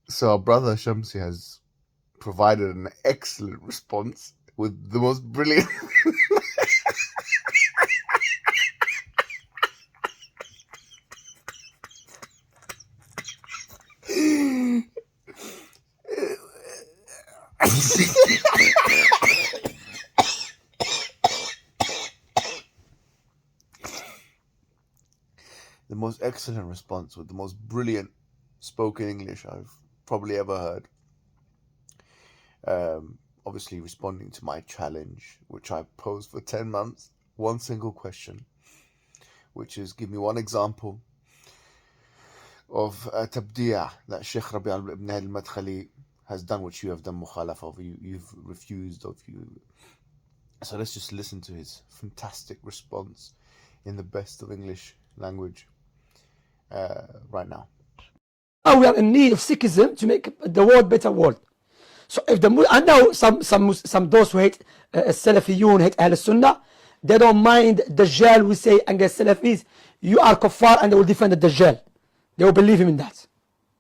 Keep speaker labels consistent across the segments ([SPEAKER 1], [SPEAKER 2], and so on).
[SPEAKER 1] So our brother Shamsi has provided an excellent response with the most brilliant. The most excellent response with the most brilliant spoken English I've probably ever heard. Obviously responding to my challenge, which I posed for 10 months, one single question, which is give me one example of a tabdi'a that Sheikh Rabi ibn al-Madkhali has done, which you have done mukhalafa of, you've refused of you. So let's just listen to his fantastic response in the best of English language right now.
[SPEAKER 2] We are in need of Sikhism to make the world better world. So if I know some those who hate Salafiyun, hate Ahl Sunnah, they don't mind Dajjal. We say against Salafis, you are kuffar, and they will defend the Dajjal. They will believe him in that,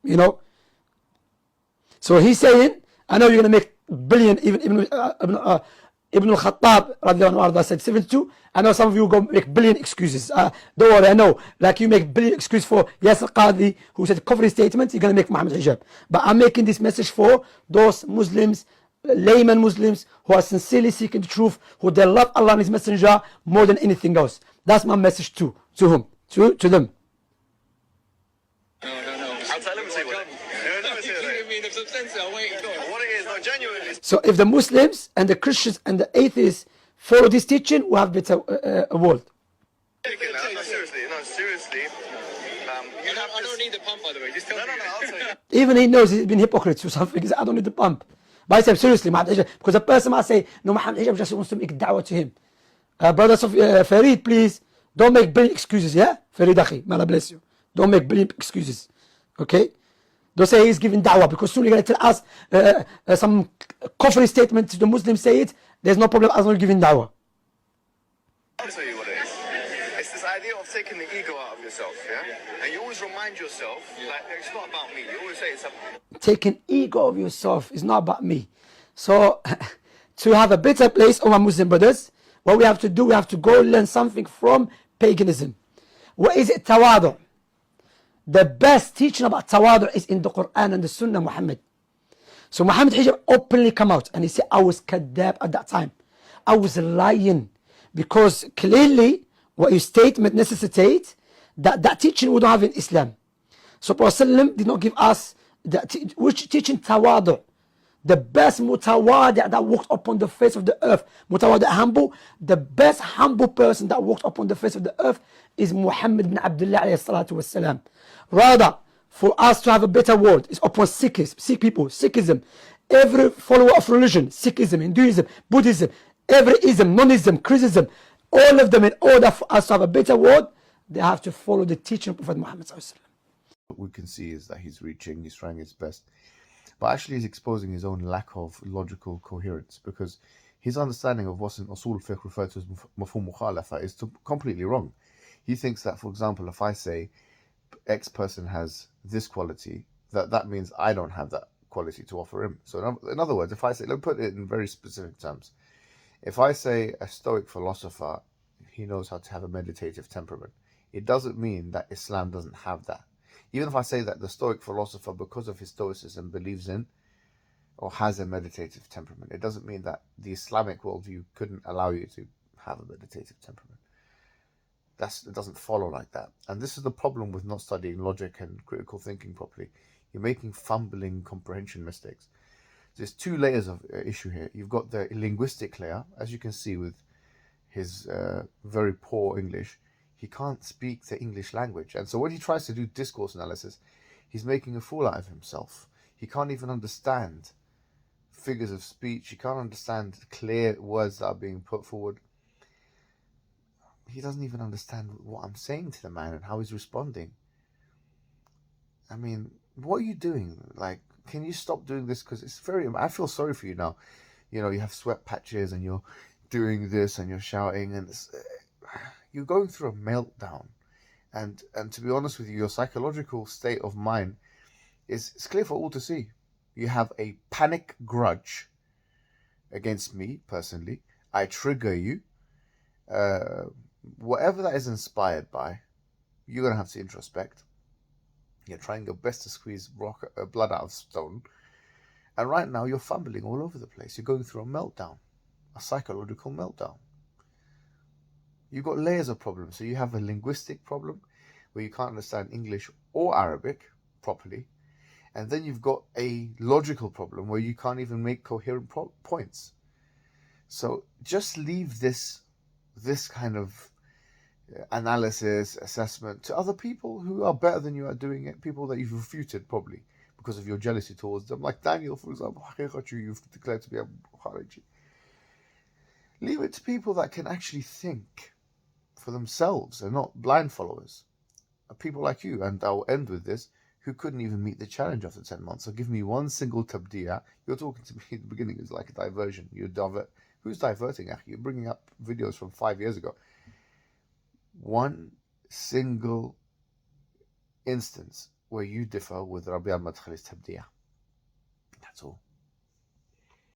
[SPEAKER 2] you know. So he's saying, I know you're gonna make billion. Even Ibn al-Khattab said 72. I know some of you go make billion excuses. Don't worry, I know. Like you make billion excuses for Yasir Qadhi, who said covering statement, you're going to make Mohammed Hijab. But I'm making this message for those Muslims, layman Muslims, who are sincerely seeking the truth, who they love Allah and His Messenger more than anything else. That's my message to whom? To them.
[SPEAKER 3] No. I'll tell him to say what it is, not genuinely.
[SPEAKER 2] So if the Muslims and the Christians and the atheists follow this teaching, we'll have a better world.
[SPEAKER 3] No, seriously. I don't need the pump, by the way. Just tell me. No, I'll tell you.
[SPEAKER 2] Even he knows he's been hypocrite or something. He said, I don't need the pump. But I said, seriously, Muhammad Hijab. Because a person might say, no, Muhammad Hijab just wants to make da'wah to him. Brothers of Farid, please, don't make billion excuses, yeah? Farid Akhi, may Allah bless you. Don't make billion excuses, okay? Don't say he's giving da'wah, because soon you're going to tell us some kufri statement to the Muslims, say it. There's no problem as long as you're giving da'wah.
[SPEAKER 3] I'll tell you what it is. It's this idea of taking the ego out of yourself, yeah? And you always remind yourself, like, it's not about me. You always say it's about...
[SPEAKER 2] Taking ego of yourself is not about me. So, to have a better place, oh my Muslim brothers, what we have to do, we have to go learn something from paganism. What is it? Tawadu. The best teaching about tawadu is in the Quran and the Sunnah Muhammad. So Muhammad Hijab openly come out and he said, I was kadab at that time. I was lying. Because clearly, what your statement necessitates, that teaching we don't have in Islam. So Prophet did not give us which teaching tawadu. The best mutawadi that walked upon the face of the earth. Mutawadi humble. The best humble person that walked upon the face of the earth is Muhammad bin Abdullah alayhi salatu wasalam. Rather, for us to have a better world is upon Sikh people, Sikhism. Every follower of religion, Sikhism, Hinduism, Buddhism, every ism, non-ism, Christianism, all of them, in order for us to have a better world, they have to follow the teaching of Prophet Muhammad.
[SPEAKER 1] What we can see is that he's trying his best. But actually he's exposing his own lack of logical coherence, because his understanding of what's in Usul Fiqh referred to as Mafhum Mukhalafa is completely wrong. He thinks that, for example, if I say X person has this quality, that means I don't have that quality to offer him. So in other words, if I say, let's put it in very specific terms. If I say a Stoic philosopher, he knows how to have a meditative temperament, it doesn't mean that Islam doesn't have that. Even if I say that the Stoic philosopher, because of his Stoicism, believes in or has a meditative temperament, it doesn't mean that the Islamic worldview couldn't allow you to have a meditative temperament. It doesn't follow like that. And this is the problem with not studying logic and critical thinking properly. You're making fumbling comprehension mistakes. There's two layers of issue here. You've got the linguistic layer, as you can see with his very poor English. He can't speak the English language. And so when he tries to do discourse analysis, he's making a fool out of himself. He can't even understand figures of speech. He can't understand clear words that are being put forward. He doesn't even understand what I'm saying to the man and how he's responding. I mean, what are you doing? Like, can you stop doing this? Because it's I feel sorry for you now. You know, you have sweat patches and you're doing this and you're shouting and you're going through a meltdown. And to be honest with you, your psychological state of mind is clear for all to see. You have a panic grudge against me personally. I trigger you. Whatever that is inspired by, you're going to have to introspect. You're trying your best to squeeze blood out of stone. And right now, you're fumbling all over the place. You're going through a meltdown, a psychological meltdown. You've got layers of problems. So you have a linguistic problem where you can't understand English or Arabic properly. And then you've got a logical problem where you can't even make coherent points. So just leave this kind of analysis, assessment to other people who are better than you at doing it, people that you've refuted probably because of your jealousy towards them. Like Daniel, for example, you've declared to be a Khariji. Leave it to people that can actually think for themselves and not blind followers. People like you, and I'll end with this, who couldn't even meet the challenge after 10 months. So give me one single tabdiya. You're talking to me at the beginning, it's like a diversion. Who's diverting, Akhi? You're bringing up videos from 5 years ago. One single instance where you differ with Rabi al-Madkhali's tabdiya. That's all.